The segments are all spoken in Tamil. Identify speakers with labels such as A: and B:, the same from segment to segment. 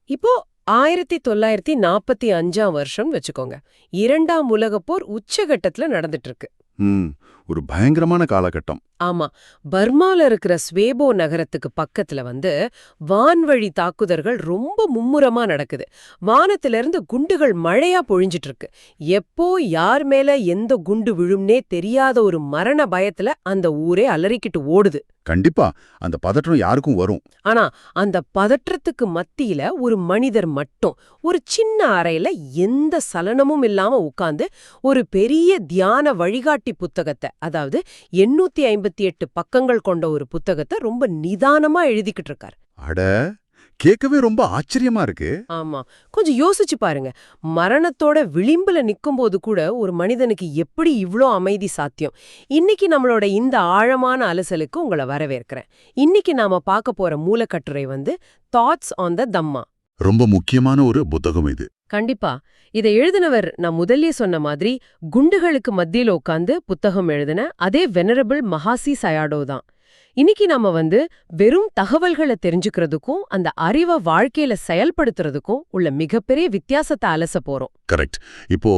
A: இப்போ 1945ஆம் வருஷம் வச்சுக்கோங்க. 2ஆம் உலகப் போர் உச்சகட்டத்துல நடந்துட்டு இருக்கு.
B: ஒரு பயங்கரமான காலகட்டம்.
A: ஆமா. பர்மால இருக்கிற ஸ்வேபோ நகரத்துக்கு பக்கத்துல வான்வழி தாக்குதல்கள் ரொம்ப மும்முரமா நடக்குது. வானத்திலிருந்து குண்டுகள் மழையா பொழிஞ்சிட்டு இருக்கு. எப்போ யார் மேல எந்த குண்டு விழும்னே தெரியாத ஒரு மரண பயத்துல அந்த ஊரே அலறிக்கிட்டு ஓடுது.
B: கண்டிப்பா அந்த பதற்றம் யாருக்கும் வரும்.
A: ஆனா அந்த பதற்றத்துக்கு மத்தியில ஒரு மனிதர் மட்டும் ஒரு சின்ன அறையில எந்த சலனமும் இல்லாம உட்கார்ந்து ஒரு பெரிய தியான வழிகாட்டி புத்தகத்தை, அதாவது 858 பக்கங்கள் கொண்ட ஒரு புத்தகத்தை ரொம்ப நிதானமா எழுதிக்கிட்டு இருக்கார்.
B: அட, கேட்கவே ரொம்ப ஆச்சரியமா இருக்கு.
A: ஆமா, கொஞ்சம் யோசிச்சு பாருங்க. மரணத்தோட விளிம்புல நிக்கும்போது கூட ஒரு மனிதனுக்கு எப்படி இவ்ளோ அமைதி சாத்தியம்? இன்னைக்கு நம்மளோட இந்த ஆழமான அலசலுக்கு உங்களை வரவேற்கிறேன். இன்னைக்கு நாம பார்க்க போற மூலக்கட்டுரை தாட்ஸ் ஆன் த தம்மா.
B: ரொம்ப முக்கியமான ஒரு புத்தகம் இது.
A: கண்டிப்பா. இதை எழுதினவர் நான் முதல்லயே சொன்ன மாதிரி குண்டுகளுக்கு மத்தியில உட்கார்ந்து புத்தகம் எழுதின அதே வெனரபிள் மஹாசி சயாடோ தான். இன்னைக்கு நாம வெறும் தகவல்களை தெரிஞ்சுக்கிறதுக்கும் அந்த அறிவை வாழ்க்கையில செயல்படுத்துறதுக்கும் உள்ள மிகப்பெரிய வித்தியாசத்தை அலச போறோம்.
B: கரெக்ட். இப்போ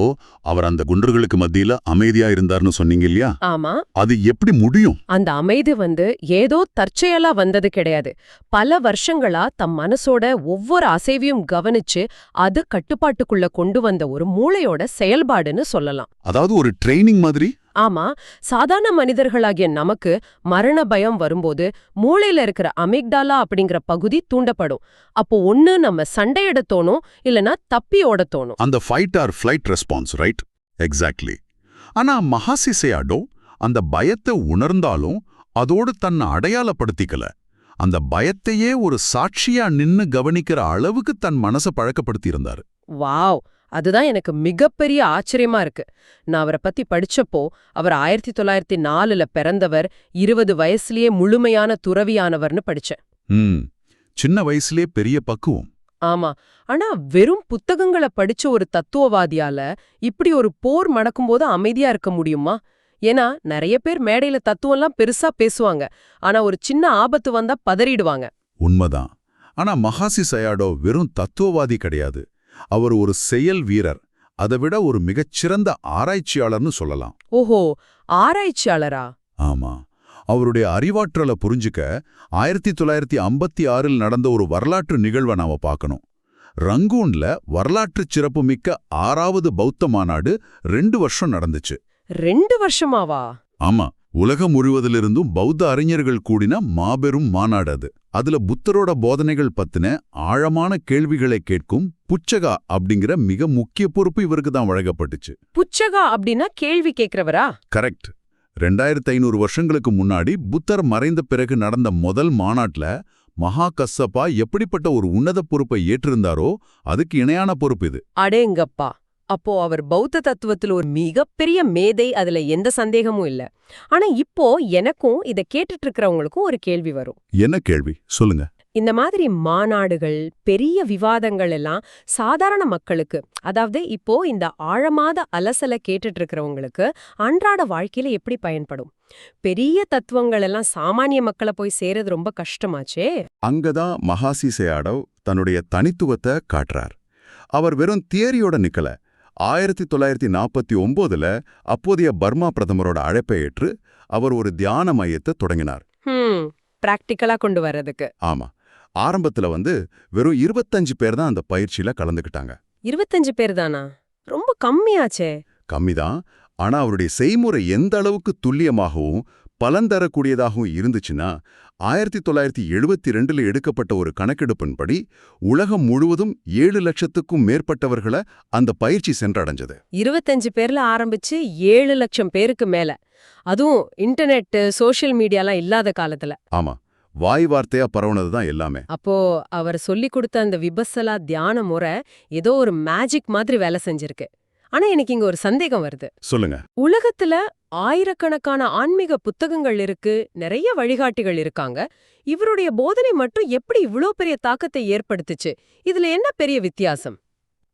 B: அவர் அந்த குண்டுகளுக்கு மத்தியில அமைதியா இருந்தார்னு சொன்னீங்க இல்லையா?
A: ஆமா.
B: அது எப்படி முடியும்?
A: அந்த அமைதி ஏதோ தற்செயலா வந்தது கிடையாது. பல வருஷங்களா தம் மனசோட ஒவ்வொரு அசைவையும் கவனிச்சு அது கட்டுப்பாட்டுக்குள்ள கொண்டு வந்த ஒரு மூளையோட செயல்பாடுன்னு சொல்லலாம்.
B: அதாவது ஒரு ட்ரெய்னிங் மாதிரி.
A: ஆமா, சாதாரண மனிதர்களாகிய நமக்கு மரண பயம் வரும்போது மூளையில இருக்கிற அமிக்டாலா அப்படிங்கிற பகுதி தூண்டப்படும். அப்போ ஒண்ணு நம்ம சண்டையிட தோணும், இல்லனா தப்பி ஓட தோணும்.
B: அந்த fight or flight response, right? Exactly. ஆனா மஹாசி சயாடோ அந்த பயத்தை உணர்ந்தாலும் அதோடு தன்னை அடையாளப்படுத்திக்கல. அந்த பயத்தையே ஒரு சாட்சியா நின்னு கவனிக்கிற அளவுக்கு தன் மனசை பழக்கப்படுத்தி இருந்தாரு.
A: வாவ், அதுதான் எனக்கு மிகப்பெரிய ஆச்சரியமா இருக்கு. நான் அவரை பத்தி படிச்சப்போ அவர் 1904ல பிறந்தவர், 20 வயசுலயே முழுமையான துறவியானவர்னு படிச்சேன்.
B: சின்ன வயசுலயே பெரிய பக்குவம்.
A: ஆமா. ஆனா வெறும் புத்தகங்களை படிச்ச ஒரு தத்துவவாதியால இப்படி ஒரு போர் நடக்கும்போது அமைதியா இருக்க முடியுமா? ஏன்னா நிறைய பேர் மேடையில தத்துவம்லாம் பெருசா பேசுவாங்க, ஆனா ஒரு சின்ன ஆபத்து வந்தா பதறிடுவாங்க.
B: உண்மைதான். ஆனா மஹாசி சயாடோ வெறும் தத்துவவாதி கிடையாது. அவர் ஒரு செயல் வீரர். அதைவிட ஒரு மிகச்சிறந்த ஆராய்ச்சியாளர்னு சொல்லலாம்.
A: ஓஹோ, ஆராய்ச்சியாளரா?
B: ஆமா. அவருடைய அறிவாற்றலை புரிஞ்சுக்க 1956ல் நடந்த ஒரு வரலாற்று நிகழ்வை நாம பார்க்கணும். ரங்கூன்ல வரலாற்று சிறப்புமிக்க 6வது பௌத்த மாநாடு 2 வருஷம் நடந்துச்சு.
A: 2 வருஷமாவா?
B: ஆமா. உலகம் முழுவதிலிருந்தும் பௌத்த அறிஞர்கள் கூடின மாபெரும் மாநாடு அது. அதுல புத்தரோட போதனைகள் பத்தின ஆழமான கேள்விகளை கேட்கும் புச்சகா அப்படிங்கிற மிக முக்கிய பொறுப்பு இவருக்கு தான் வழங்கப்பட்டுச்சு.
A: புச்சகா அப்படின்னா கேள்வி கேட்கிறவரா?
B: கரெக்ட். 2500 வருஷங்களுக்கு முன்னாடி புத்தர் மறைந்த பிறகு நடந்த முதல் மாநாட்டுல மகா கස්සபா எப்படிப்பட்ட ஒரு உன்னத பொறுப்பை ஏற்றிருந்தாரோ அதுக்கு இணையான பொறுப்பு இது.
A: அடேங்கப்பா! அப்போ அவர் பௌத்த தத்துவத்துல ஒரு மிகப்பெரிய மேதை, அதுல எந்த சந்தேகமும் இல்ல. ஆனா இப்போ எனக்கும் இதை கேட்டுட்டு இருக்கிறவங்களுக்கும் ஒரு கேள்வி வரும்.
B: என்ன கேள்வி? சொல்லுங்க.
A: இந்த மாதிரி மாநாடுகள், பெரிய விவாதங்கள் எல்லாம் சாதாரண மக்களுக்கு, அதாவது இப்போ இந்த ஆழமாத அலசலை கேட்டுட்டு இருக்கிறவங்களுக்கு அன்றாட வாழ்க்கையில எப்படி பயன்படும்? பெரிய தத்துவங்கள் எல்லாம் சாமானிய மக்களை போய் சேரது ரொம்ப கஷ்டமாச்சே.
B: அங்கதான் மஹாசி சயாடோ தன்னுடைய தனித்துவத்தை காட்டுறார். அவர் வெறும் தியரியோட நிக்கல. 1949ல அப்போதைய பர்மா பிரதமரோட அழைப்பை ஏற்று அவர் ஒரு தியான மையத்தை தொடங்கினார்.
A: பிராக்டிக்கலா கொண்டு வர்றதுக்கு.
B: ஆமா. ஆரம்பத்துல வெறும் 25 பேர் தான் அந்த பயிற்சியில கலந்துக்கிட்டாங்க.
A: 25 பேர் தானா? ரொம்ப கம்மியாச்சே.
B: கம்மிதான். ஆனா அவருடைய செய்முறை எந்த அளவுக்கு துல்லியமாகவும் பலன் தரக்கூடியதாகவும் இருந்துச்சுன்னா, 1972ல் எடுக்கப்பட்ட ஒரு கணக்கெடுப்பின்படி உலகம் முழுவதும் 7 லட்சத்துக்கும் மேற்பட்டவர்களை அந்த பயிற்சி சென்றடைஞ்சது.
A: 25 பேர்ல ஆரம்பிச்சு 7 லட்சம் பேருக்கு மேல, அதுவும் இன்டர்நெட், சோஷியல் மீடியாலாம் இல்லாத காலத்துல.
B: ஆமா, வாய் வார்த்தையா பரவுனதுதான் எல்லாமே.
A: அப்போ அவர் சொல்லி கொடுத்த அந்த விபஸ்ஸலா தியான முறை ஏதோ ஒரு மேஜிக் மாதிரி வேலை செஞ்சிருக்கு. ஆனா எனக்கு இங்க ஒரு சந்தேகம் வருது.
B: சொல்லுங்க.
A: உலகத்துல ஆயிரக்கணக்கான ஆன்மீக புத்தகங்கள் இருக்கு, நிறைய வழிகாட்டிகள் இருக்காங்க. இவருடைய போதனை மட்டும் எப்படி இவ்ளோ பெரிய தாக்கத்தை ஏற்படுத்துச்சு? இதுல என்ன பெரிய வித்தியாசம்?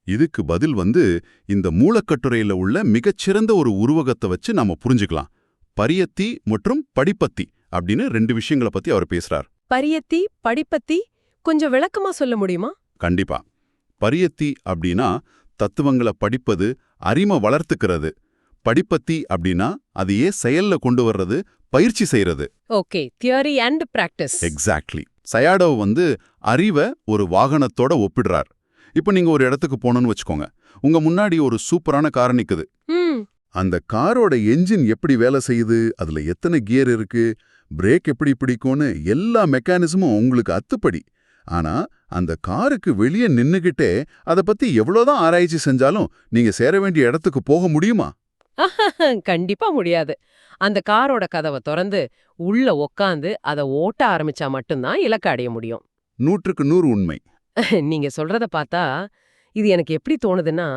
B: இதுக்கு பதில் இந்த மூலக்கட்டுரையில உள்ள மிகச்சிறந்த ஒரு உருவகத்தை வச்சு நாம புரிஞ்சுக்கலாம். பரியத்தி மற்றும் படிப்பத்தி அப்படின்னு 2 விஷயங்களை பத்தி அவர் பேசுறார்.
A: பரியத்தி, படிப்பத்தி, கொஞ்சம் விளக்கமா சொல்ல முடியுமா?
B: கண்டிப்பா. பரியத்தி அப்படின்னா தத்துவங்களை படிப்பது, அறிமை வளர்த்துக்கிறது. படிப்பத்தி அப்படின்னா அதையே செயல்ல கொண்டு வர்றது, பயிற்சி செய்யறது.
A: Okay, theory and practice.
B: Exactly. சயாடோ அறிவை ஒரு வாகனத்தோட ஒப்பிடுறார். இப்போ நீங்க ஒரு இடத்துக்கு போகணும்னு வச்சுக்கோங்க. உங்க முன்னாடி ஒரு சூப்பரான கார் நிக்குது.
A: ம்
B: அந்த காரோட என்ஜின் எப்படி வேலை செய்யுது, அதுல எத்தனை கியர் இருக்கு, பிரேக் எப்படி பிடிக்கும்னு எல்லா மெக்கானிசமும் உங்களுக்கு அத்துப்படி. ஆனா அந்த காருக்கு வெளியே நின்னுகிட்டே அதை பத்தி எவ்வளோதான் ஆராய்ச்சி செஞ்சாலும் நீங்க சேர வேண்டிய இடத்துக்கு போக முடியுமா?
A: கண்டிப்பா முடியாது. அந்த காரோட கதவை திறந்து உள்ள உக்காந்து அதை ஓட்ட ஆரம்பிச்சா மட்டும்தான் இலக்க அடைய முடியும்.
B: 100க்கு 100 உண்மை.
A: நீங்க சொல்றத பார்த்தா இது எனக்கு எப்படி தோணுதுன்னா,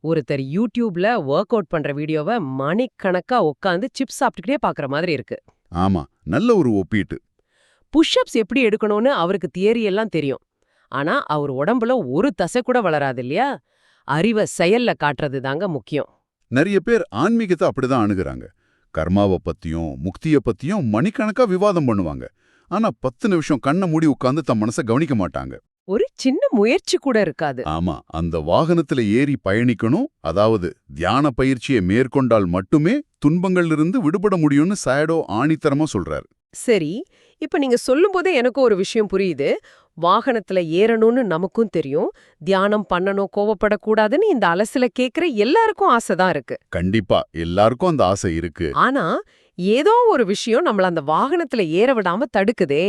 A: ஒருத்தர் யூடியூப்ல ஒர்க் அவுட் பண்ற வீடியோவை மணிக்கணக்கா உக்காந்து சிப்ஸ் சாப்பிட்டுக்கிட்டே பார்க்குற மாதிரி இருக்கு.
B: ஆமா, நல்ல ஒரு ஒப்பீட்டு.
A: புஷ்அப்ஸ் எப்படி எடுக்கணும்னு அவருக்கு தியரி எல்லாம் தெரியும். ஆனா அவர் உடம்புல ஒரு தசை கூட வளராது இல்லையா? அறிவை செயல்ல காட்டுறது தாங்க முக்கியம்.
B: நிறைய பேர் ஆன்மீகத்தை அப்படிதான் அணுகுறாங்க. கர்மாவை பத்தியும் முக்திய பத்தியும் மணிக்கணக்கா விவாதம் பண்ணுவாங்க. ஆனா 10 நிமிஷம் கண்ணை மூடி உட்கார்ந்து தம் மனசை கவனிக்க மாட்டாங்க.
A: ஒரு சின்ன முயற்சி கூட இருக்காது.
B: ஆமா, அந்த வாகனத்துல ஏறி பயணிக்கணும், அதாவது தியான பயிற்சியை மேற்கொண்டால் மட்டுமே துன்பங்கள்லிருந்து விடுபட முடியும்னு சயாடோ ஆணித்தரமா சொல்றாரு.
A: சரி, இப்ப நீங்க சொல்லும்போதே எனக்கும் ஒரு விஷயம் புரியுது. வாகனத்துல ஏறணும்னு நமக்கும் தெரியும். தியானம் பண்ணணும், கோவப்படக்கூடாதுன்னு இந்த அலசில கேக்குற எல்லாருக்கும் ஆசைதான் இருக்கு.
B: கண்டிப்பா எல்லாருக்கும் அந்த ஆசை இருக்கு.
A: ஆனா ஏதோ ஒரு விஷயம் நம்மள அந்த வாகனத்துல ஏற விடாம தடுக்குதே.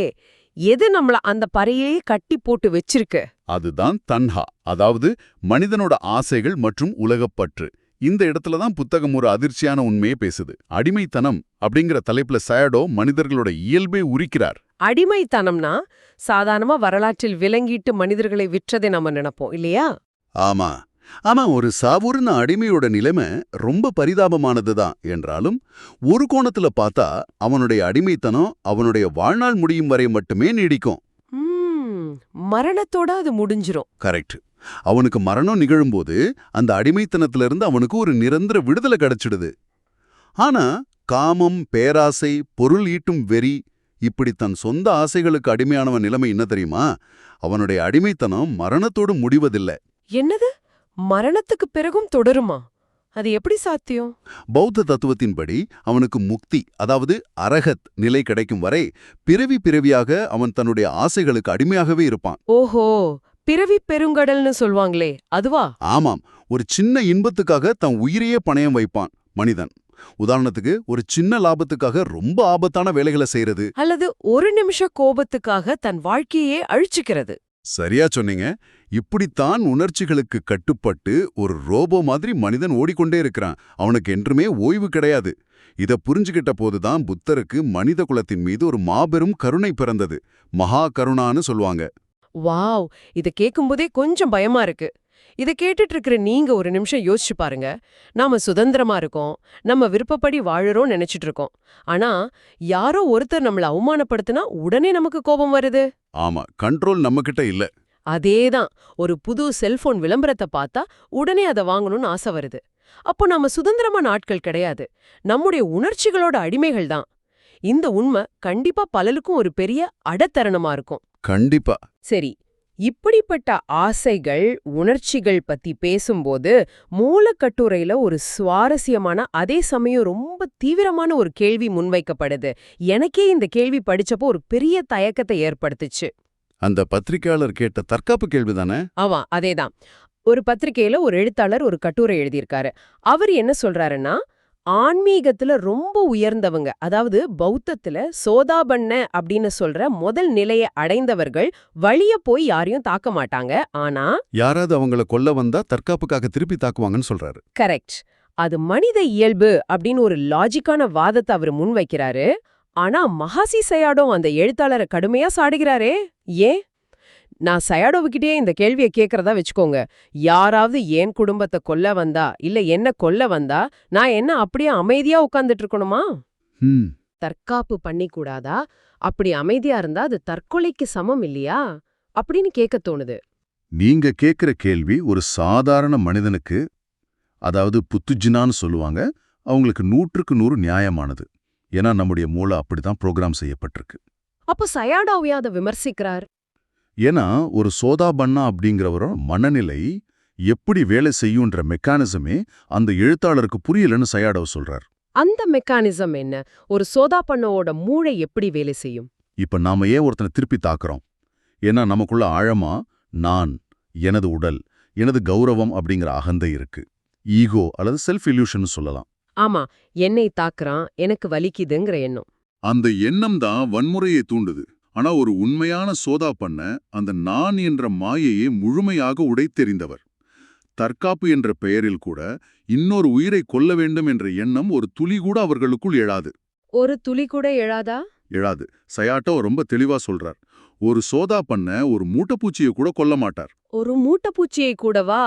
A: எது நம்மள அந்த பறையிலேயே கட்டி போட்டு வச்சிருக்கு?
B: அதுதான் தன்ஹா, அதாவது மனிதனோட ஆசைகள் மற்றும் உலகப்பற்று. இந்த இடத்துல தான் புத்தகம் ஒரு அதிர்ச்சியான உண்மையை பேசுது. அடிமைத்தனம் அப்படிங்கிற தலைப்புல சயாடோ மனிதர்களோட இயல்பை உரிக்கிறார்.
A: அடிமைத்தனம்னா சாதாரணமா வரலாற்றில் விலங்கிட்டு மனிதர்களை விற்றதை நம்ம நினைப்போம் இல்லையா?
B: ஆமா ஆமா, ஒரு சாவுர்ன அடிமையோட நிலைமை ரொம்ப பரிதாபமானதுதான் என்றாலும் ஒரு கோணத்துல பார்த்தா அவனுடைய அடிமைத்தனம் அவனுடைய வாழ்நாள் முடியும் வரை மட்டுமே நீடிக்கும்.
A: மரணத்தோட அது முடிஞ்சிரும்.
B: கரெக்ட். அவனுக்கு மரணம் நிகழும்போது அந்த அடிமைத்தனத்திலிருந்து அவனுக்கு ஒரு நிரந்தர விடுதலை கிடைச்சிடுது. ஆனா காமம், பேராசை, பொருள் ஈட்டும் வெறி, இப்படி தன் சொந்த ஆசைகளுக்கு அடிமையானவன் நிலைமை என்ன தெரியுமா? அவனுடைய அடிமைத்தனம் மரணத்தோடு முடிவதில்லை.
A: என்னது? மரணத்துக்கு பிறகும் தொடருமா? அது எப்படி சாத்தியம்?
B: பௌத்த தத்துவத்தின்படி அவனுக்கு முக்தி, அதாவது அரஹத் நிலை கிடைக்கும் வரை பிறவி பிறவியாக அவன் தன்னுடைய ஆசைகளுக்கு அடிமையாகவே இருப்பான்.
A: ஓஹோ, பிறவி பெருங்கடல்னு சொல்வாங்களே அதுவா?
B: ஆமாம், ஒரு சின்ன இன்பத்துக்காக தன் உயிரையே பணயம் வைப்பான் மனிதன். உதாரணத்துக்கு ஒரு சின்ன லாபத்துக்காக ரொம்ப ஆபத்தான வேலைகளை செய்யறது,
A: அல்லது ஒரு நிமிஷ கோபத்துக்காக தன் வாழ்க்கையே அழிச்சுக்கிறது.
B: சரியா சொன்னீங்க. இப்படித்தான் உணர்ச்சிகளுக்கு கட்டுப்பட்டு ஒரு ரோபோ மாதிரி மனிதன் ஓடிக்கொண்டே இருக்கிறான். அவனுக்கு என்றுமே ஓய்வு கிடையாது. இத புரிஞ்சுகிட்ட போதுதான் புத்தருக்கு மனித குலத்தின் மீது ஒரு மாபெரும் கருணை பிறந்தது. மகா கருணான்னு சொல்லுவாங்க.
A: வாவ், இத கேக்கும்போதே கொஞ்சம் பயமா இருக்கு. இத கேட்டுட்டு இருக்கிற நீங்க ஒரு நிமிஷம் யோசிச்சு பாருங்க. நாம சுதந்திரமா இருக்கோம், நம்ம விருப்பப்படி வாழறோம் நினைச்சிட்டு இருக்கோம். ஆனா யாரோ ஒருத்தர் நம்மள அவமானப்படுத்தினா உடனே நமக்கு கோபம் வருது.
B: ஆமா, கண்ட்ரோல் நம்மகிட்ட இல்ல.
A: அதேதான், ஒரு புது செல்போன் விளம்பரத்தை பார்த்தா உடனே அதை வாங்கணும்னு ஆசை வருது. அப்போ நாம சுதந்திரமான ஆட்கள் கிடையாது, நம்முடைய உணர்ச்சிகளோட அடிமைகள் தான். இந்த உண்மை கண்டிப்பா பலருக்கும் ஒரு பெரிய அடத்தரணமா இருக்கும்.
B: கண்டிப்பா.
A: சரி, இப்படிப்பட்ட ஆசைகள், உணர்ச்சிகள் பத்தி பேசும்போது மூலக்கட்டுரையில ஒரு சுவாரஸ்யமான அதே சமயம் ரொம்ப தீவிரமான ஒரு கேள்வி முன்வைக்கப்படுது. எனக்கே இந்த கேள்வி படிச்சப்போ ஒரு பெரிய தயக்கத்தை ஏற்படுத்துச்சு.
B: அந்த பத்திரிகையாளர் கேட்ட தற்காப்பு கேள்விதானே?
A: ஆமா, அதேதான். ஒரு பத்திரிகையில ஒரு எழுத்தாளர் ஒரு கட்டுரை எழுதியிருக்காரு. அவர் என்ன சொல்றாருன்னா, ஆன்மீகத்துல ரொம்ப உயர்ந்தவங்க, அதாவது பௌத்தத்துல சோதாபன்ன அப்படின்னு சொல்ற முதல் நிலையை அடைந்தவர்கள் வழிய போய் யாரையும் தாக்க மாட்டாங்க. ஆனா
B: யாராவது அவங்கள கொல்ல வந்தா தற்காப்புக்காக திருப்பி தாக்குவாங்கன்னு சொல்றாரு.
A: கரெக்ட், அது மனித இயல்பு அப்படின்னு ஒரு லாஜிக்கான வாதத்தை அவர் முன்வைக்கிறாரு. ஆனா மகாசி சயாடோ அந்த எழுத்தாளரை கடுமையா சாடுகிறாரே. ஏன்? நான் சயாடோவுக்கிட்டே இந்த கேள்வியை கேட்கறதா வச்சுக்கோங்க. யாராவது என் குடும்பத்தை கொல்ல வந்தா, இல்ல என்ன கொல்ல வந்தா, நான் என்ன அப்படியே அமைதியா உட்கார்ந்துட்டு இருக்கணுமா? தற்காப்பு பண்ணிக்கூடாதா? அப்படி அமைதியா இருந்தா அது தற்கொலைக்கு சமம் இல்லையா அப்படின்னு கேட்க தோணுது.
B: நீங்க கேட்கிற கேள்வி ஒரு சாதாரண மனிதனுக்கு, அதாவது புத்துஜினான்னு சொல்லுவாங்க, அவங்களுக்கு 100க்கு 100 நியாயமானது. ஏன்னா நம்முடைய மூளை அப்படிதான் புரோகிராம் செய்யப்பட்டிருக்கு.
A: அப்போ சயாடோவையா அதை விமர்சிக்கிறார்?
B: ஏன்னா ஒரு சோதாபன்னா அப்படிங்கிறவரோட மனநிலை எப்படி வேலை செய்யுன்ற மெக்கானிசமே அந்த எழுத்தாளருக்கு புரியலன்னு சயாடவ் சொல்றார்.
A: அந்த மெக்கானிசம் என்ன? ஒரு சோதாப்பண்ணோட மூளை எப்படி வேலை செய்யும்?
B: இப்ப நாம ஏன் ஒருத்தனை திருப்பி தாக்குறோம்? ஏன்னா நமக்குள்ள ஆழமா நான், எனது உடல், எனது கௌரவம் அப்படிங்கிற அகந்தை இருக்கு. ஈகோ அல்லது செல்ஃப் இல்யூஷன் சொல்லலாம்.
A: ஆமா, என்னை தாக்குறான், எனக்கு வலிக்குதுங்கிற எண்ணம்.
B: அந்த எண்ணம் தான் வன்முறையை தூண்டுது. ஆனா ஒரு உண்மையான சோதாபன்ன அந்த நான் என்ற மாயையை முழுமையாக உடைத்தெறிந்தவர். தற்காப்பு என்ற பெயரில் கூட இன்னொரு உயிரை கொல்ல வேண்டும் என்ற எண்ணம் ஒரு துளி கூட அவர்களுக்குள் எழாது.
A: ஒரு துளி கூட எழாதா?
B: எழாது. சயாட்டோ ரொம்ப தெளிவா சொல்றார். ஒரு சோதாபன்ன ஒரு மூட்டைப்பூச்சியை கூட கொல்ல மாட்டார்.
A: ஒரு மூட்டைப்பூச்சியை கூடவா?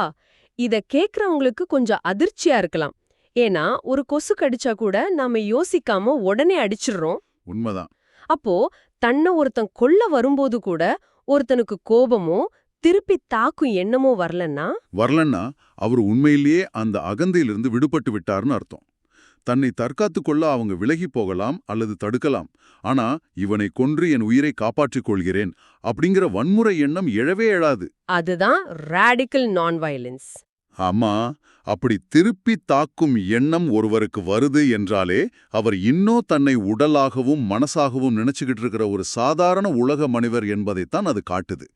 A: இத கேக்குறவங்களுக்கு கொஞ்சம் அதிர்ச்சியா இருக்கலாம். ஏன்னா ஒரு கொசு கடிச்சா கூட நாம யோசிக்காம உடனே அடிச்சிடுறோம்.
B: உண்மைதான்.
A: அப்போ தன்னை ஒருத்தன் கொல்ல வரும்போது கூட ஒருத்தனுக்கு கோபமோ திருப்பி தாக்கும் எண்ணமோ
B: வரலன்னா அவர் உண்மையிலேயே அந்த அகந்தையிலிருந்து விடுபட்டு விட்டார்னு அர்த்தம். தன்னை தற்காத்துக் கொள்ள அவங்க விலகி போகலாம் அல்லது தடுக்கலாம். ஆனா இவனை கொன்று என் உயிரை காப்பாற்றிக் கொள்கிறேன் அப்படிங்கிற வன்முறை எண்ணம் எழவே எழாது.
A: அதுதான் ராடிக்கல் நான் வயலன்ஸ்.
B: ஆமா, அப்படி திருப்பி தாக்கும் எண்ணம் ஒருவருக்கு வருது என்றாலே அவர் இன்னும் தன்னை உடலாகவும் மனசாகவும் நினைச்சுக்கிட்டு இருக்கிற ஒரு சாதாரண உலக மனிதர் என்பதைத்தான் அது காட்டுது.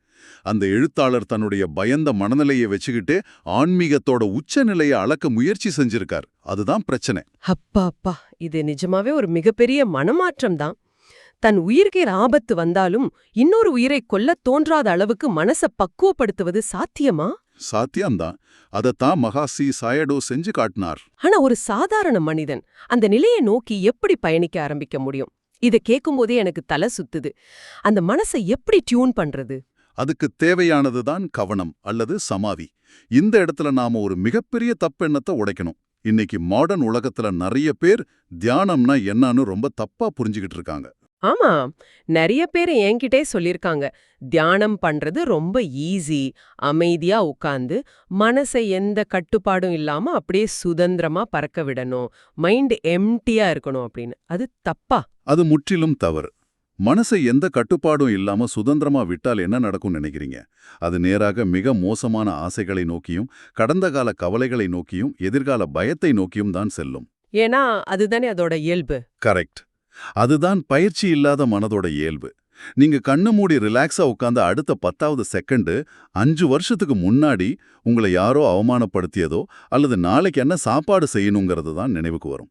B: அந்த எழுத்தாளர் தன்னுடைய பயந்த மனநிலையை வச்சுக்கிட்டு ஆன்மீகத்தோட உச்சநிலையை அளக்க முயற்சி செஞ்சிருக்கார். அதுதான் பிரச்சனை.
A: அப்பா, இது நிஜமாவே ஒரு மிகப்பெரிய மனமாற்றம் தான். தன் உயிர்க்கே ஆபத்து வந்தாலும் இன்னொரு உயிரை கொல்லத் தோன்றாத அளவுக்கு மனசை பக்குவப்படுத்துவது சாத்தியமா?
B: சாத்தியம்தான். அதத்தான் மகாசி சாயடோ செஞ்சு காட்டினார்.
A: ஆனா ஒரு சாதாரண மனிதன் அந்த நிலையை நோக்கி எப்படி பயணிக்க ஆரம்பிக்க முடியும்? இத கேட்கும்போதே எனக்கு தலை சுத்துது. அந்த மனசை எப்படி டியூன் பண்றது?
B: அதுக்கு தேவையானதுதான் கவனம் அல்லது சமாதி. இந்த இடத்துல நாம ஒரு மிகப்பெரிய தப்பெண்ணத்தை உடைக்கணும். இன்னைக்கு மாடர்ன் உலகத்துல நிறைய பேர் தியானம்னா என்னன்னு ரொம்ப தப்பா புரிஞ்சுகிட்டு இருக்காங்க.
A: ஆமா, நிறைய பேர் என்கிட்டே சொல்லிருக்காங்க, தியானம் பண்றது ரொம்ப ஈஸி, அமைதியா உட்கார்ந்து மனசை எந்த கட்டுப்பாடும் இல்லாம அப்படியே சுதந்திரமா பறக்க விடணும், மைண்ட் எம்டியா இருக்கணும் அப்படின்னு. அது தப்பா?
B: அது முற்றிலும் தவறு. மனசை எந்த கட்டுப்பாடும் இல்லாம சுதந்திரமா விட்டால் என்ன நடக்கும் நினைக்கிறீங்க? அது நேராக மிக மோசமான ஆசைகளை நோக்கியும் கடந்த கால கவலைகளை நோக்கியும் எதிர்கால பயத்தை நோக்கியும் தான் செல்லும்.
A: ஏன்னா அதுதானே அதோட இயல்பு.
B: கரெக்ட். அதுதான் பயிற்சி இல்லாத மனதோட இயல்பு. நீங்க கண்ணு மூடி ரிலாக்ஸா உட்கார்ந்த அடுத்த 10வது செகண்டு 5 வருஷத்துக்கு முன்னாடி உங்களை யாரோ அவமானப்படுத்தியதோ அல்லது நாளைக்கு என்ன சாப்பாடு செய்யணுங்கிறது தான் நினைவுக்கு வரும்.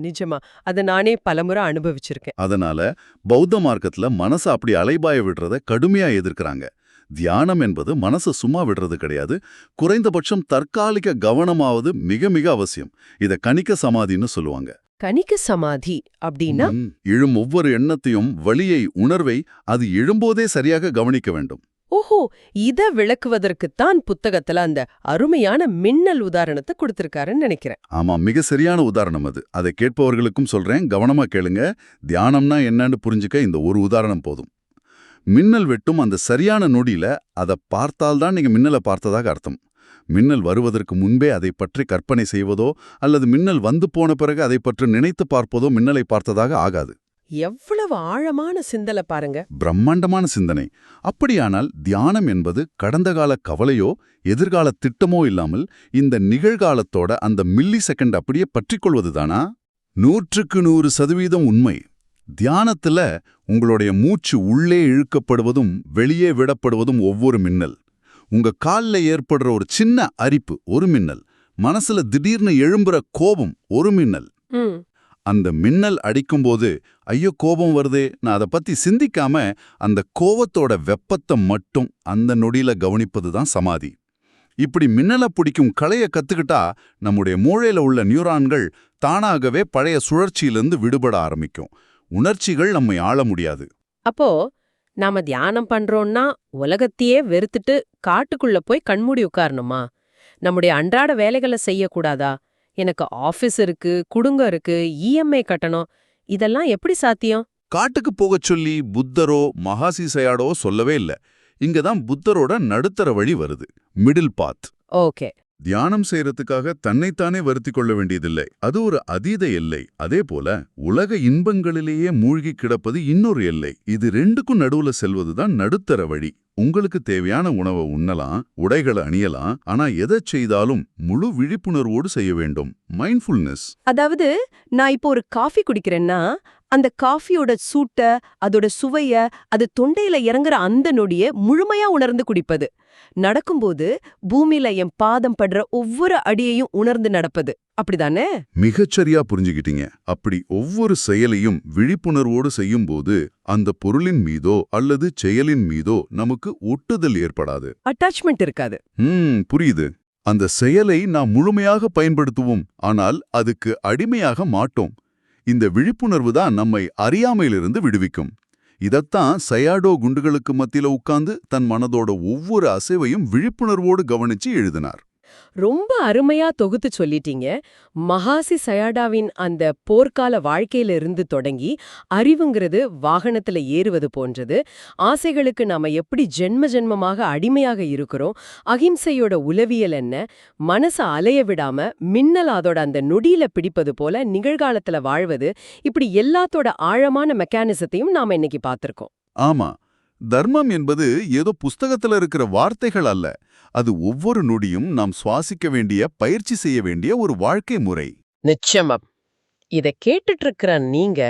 A: நிஜமா, அதை நானே பலமுறை அனுபவிச்சிருக்கேன்.
B: அதனால பௌத்த மார்க்கத்துல மனசை அப்படி அலைபாய விடுறத கடுமையா எதிர்க்கிறாங்க. தியானம் என்பது மனசை சும்மா விடுறது கிடையாது. குறைந்தபட்சம் தற்காலிக கவனமாவது மிக மிக அவசியம். இத கணிக்க சமாதின்னு சொல்லுவாங்க.
A: கணிக்க சமாதி அப்படின்னா?
B: எழும் ஒவ்வொரு எண்ணத்தையும், வலியை, உணர்வை அது எழும்போதே சரியாக கவனிக்க வேண்டும்.
A: ஓஹோ, இத விளக்குவதற்குத்தான் புத்தகத்துல அந்த அருமையான மின்னல் உதாரணத்தை கொடுத்திருக்காருன்னு நினைக்கிறேன்.
B: ஆமா, மிக சரியான உதாரணம் அது. அதை கேட்பவர்களுக்கும் சொல்றேன், கவனமா கேளுங்க. தியானம்னா என்னன்னு புரிஞ்சுக்க இந்த ஒரு உதாரணம் போதும். மின்னல் வெட்டும் அந்த சரியான நொடியில அதை பார்த்தால்தான் நீங்க மின்னலை பார்த்ததாக அர்த்தம். மின்னல் வருவதற்கு முன்பே அதை பற்றி கற்பனை செய்வதோ அல்லது மின்னல் வந்து போன பிறகு அதை பற்றி நினைத்து பார்ப்பதோ மின்னலை பார்த்ததாக ஆகாது.
A: எவ்வளவு ஆழமான சிந்தனை பாருங்க.
B: பிரம்மாண்டமான சிந்தனை. அப்படியானால் தியானம் என்பது கடந்த கால கவலையோ எதிர்கால திட்டமோ இல்லாமல் இந்த நிகழ்காலத்தோட அந்த மில்லி செகண்ட் அப்படியே பற்றிக்கொள்வதுதானா? 100% உண்மை. தியானத்துல உங்களுடைய மூச்சு உள்ளே இழுக்கப்படுவதும் வெளியே விடப்படுவதும் ஒவ்வொரு மின்னல். உங்க கால்ல ஏற்படுற ஒரு சின்ன அரிப்பு ஒரு மின்னல். மனசுல திடீர்னு எழும்புற கோபம் ஒரு மின்னல். அந்த மின்னல் அடிக்கும்போது ஐயோ கோபம் வருதே, நான் அதை பத்தி சிந்திக்காம அந்த கோபத்தோட வெப்பத்தை மட்டும் அந்த நொடியில கவனிப்பது தான் சமாதி. இப்படி மின்னலை பிடிக்கும் கலையை கத்துக்கிட்டா நம்முடைய மூளையில உள்ள நியூரான்கள் தானாகவே பழைய சுழற்சியிலிருந்து விடுபட ஆரம்பிக்கும். உணர்ச்சிகள் நம்மை ஆள முடியாது.
A: அப்போ நாம தியானம் பண்றோம்னா உலகத்தையே வெறுத்துட்டு காட்டுக்குள்ள போய் கண்மூடி உட்காரணுமா? நம்முடைய அன்றாட வேலைகளை செய்யக்கூடாதா? எனக்கு ஆபீஸ் இருக்கு, குடும்பம் இருக்கு, இஎம்ஐ கட்டணும், இதெல்லாம் எப்படி சாத்தியம்?
B: காட்டுக்கு போகச் சொல்லி புத்தரோ மகாசி சயாடோ சொல்லவே இல்ல. இங்கதான் புத்தரோட நடுத்தர வழி வருது, மிடில் பாத்.
A: ஓகே.
B: தியானம் செய்யறதுக்காக தன்னைத்தானே வருத்திக் கொள்ள வேண்டியதில்லை. அது ஒரு அதீத எல்லை. அதே போல உலக இன்பங்களிலேயே மூழ்கி கிடப்பது இன்னொரு எல்லை. இது ரெண்டுக்கும் நடுவுல செல்வதுதான் நடுத்தர வழி. உங்களுக்கு தேவையான உணவை உண்ணலாம், உடைகளை அணியலாம், ஆனா எதைச் செய்தாலும் முழு விழிப்புணர்வோடு செய்ய வேண்டும். மைண்ட்ஃபுல்னஸ்.
C: அதாவது நான் இப்போ ஒரு காஃபி குடிக்கிறேன்னா அந்த காஃபியோட சூட்ட, அதோட சுவைய, அது தொண்டையில இறங்குற அந்த நொடிய முழுமையா உணர்ந்து குடிப்பது. நடக்கும்போது பூமியில என் பாதம் படுற ஒவ்வொரு அடியையும் உணர்ந்து நடப்பது. அப்படிதானே?
B: மிகச்சரியா புரிஞ்சுக்கிட்டீங்க. அப்படி ஒவ்வொரு செயலையும் விழிப்புணர்வோடு செய்யும்போது அந்த பொருளின் மீதோ அல்லது செயலின் மீதோ நமக்கு ஒட்டுதல் ஏற்படாது.
C: அட்டாச்மெண்ட் இருக்காது.
B: புரியுது. அந்த செயலை நாம் முழுமையாக பயன்படுத்துவோம், ஆனால் அதுக்கு அடிமையாக மாட்டோம். இந்த விழிப்புணர்வு தான் நம்மை அறியாமையிலிருந்து விடுவிக்கும். இதத்தான் சயாடோ குண்டுகளுக்கு மத்தியில உட்கார்ந்து தன் மனதோட ஒவ்வொரு அசைவையும் விழிப்புணர்வோடு கவனிச்சு எழுதினார்.
A: ரொம்ப அருமையா தொகுத்து சொல்லிட்டீங்க. மகாசி சயாடாவின் அந்த போர்க்கால வாழ்க்கையில இருந்து தொடங்கி அறிவுங்கிறது வாகனத்துல ஏறுவது போன்றது, ஆசைகளுக்கு நாம எப்படி ஜென்ம ஜென்மமாக அடிமையாக இருக்கிறோம், அகிம்சையோட உளவியல் என்ன, மனச அலைய விடாம மின்னல் அதோட அந்த நொடியில பிடிப்பது போல நிகழ்காலத்துல வாழ்வது, இப்படி எல்லாத்தோட ஆழமான மெக்கானிசத்தையும் நாம இன்னைக்கு பார்த்திருக்கோம்.
B: ஆமா, தர்மம் என்பது ஏதோ புஸ்தகத்துல இருக்கிற வார்த்தைகள் அல்ல. அது ஒவ்வொரு நொடியும் நாம் சுவாசிக்க வேண்டிய, பயிற்சி செய்ய வேண்டிய ஒரு வாழ்க்கை முறை.
A: நிச்சயமா. இத கேட்டுட்டு இருக்கிற நீங்க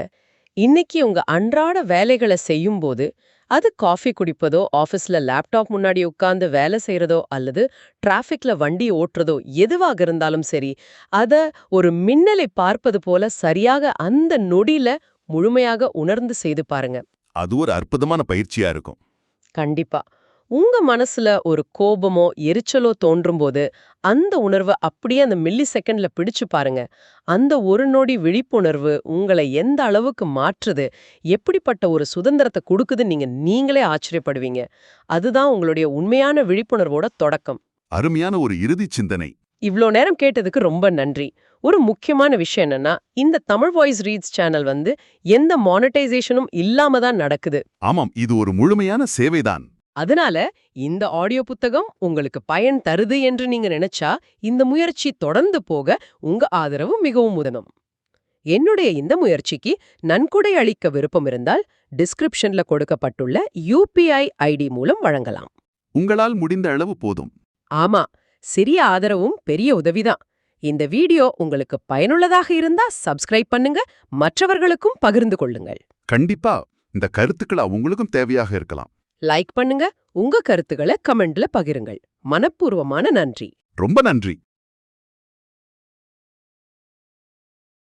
A: இன்னைக்கு உங்க அன்றாட வேலைகளை செய்யும்போது, அது காஃபி குடிப்பதோ, ஆபீஸ்ல லேப்டாப் முன்னாடி உட்கார்ந்து வேலை செய்யறதோ அல்லது டிராஃபிக்ல வண்டி ஓட்டுறதோ எதுவாக இருந்தாலும் சரி, அத ஒரு மின்னலை பார்ப்பது போல சரியாக அந்த நொடியில முழுமையாக உணர்ந்து செய்து பாருங்க.
B: அது ஒரு அற்புதமான பயிற்சியா இருக்கும்.
A: கண்டிப்பா. உங்க மனசுல ஒரு கோபமோ எரிச்சலோ தோன்றும்போது அந்த உணர்வை அப்படியே அந்த மில்லி செகண்ட்ல பிடிச்சு பாருங்க. அந்த ஒரு நொடி விழிப்புணர்வு உங்களை எந்த அளவுக்கு மாற்றுது, எப்படிப்பட்ட ஒரு சுதந்திரத்தை கொடுக்குதுன்னு நீங்களே ஆச்சரியப்படுவீங்க. அதுதான் உங்களுடைய உண்மையான விழிப்புணர்வோட தொடக்கம்.
B: அருமையான ஒரு இறுதி சிந்தனை.
A: இவ்ளோ நேரம் கேட்டதுக்கு ரொம்ப நன்றி. ஒரு முக்கியமான விஷயம் என்னன்னா, இந்த தமிழ் வாய்ஸ் ரீட்ஸ் சேனல் எந்த மானிட்டைசேஷனும் இல்லாம தான் நடக்குது.
B: ஆமாம், இது ஒரு முழுமையான சேவைதான்.
A: அதனால இந்த ஆடியோ புத்தகம் உங்களுக்கு பயன் தருது என்று நீங்க நினைச்சா, இந்த முயற்சி தொடர்ந்து போக உங்க ஆதரவு மிகவும் உதவும். என்னுடைய இந்த முயற்சிக்கு நன்கொடை அளிக்க விருப்பம் இருந்தால், டிஸ்கிரிப்ஷன்ல கொடுக்கப்பட்டுள்ள UPI ID மூலம் வழங்கலாம்.
B: உங்களால் முடிந்த அளவு போதும்.
A: ஆமா, சிறிய ஆதரவும் பெரிய உதவிதான். இந்த வீடியோ உங்களுக்கு பயனுள்ளதாக இருந்தா சப்ஸ்கிரைப் பண்ணுங்க, மற்றவர்களுக்கும் பகிர்ந்து கொள்ளுங்கள்.
B: கண்டிப்பா இந்த கருத்துக்கள் அவங்களுக்கும் தேவையாக இருக்கலாம்.
A: லைக் பண்ணுங்க, உங்க கருத்துக்களை கமெண்ட்ல பகிருங்கள். மனப்பூர்வமான நன்றி.
B: ரொம்ப நன்றி.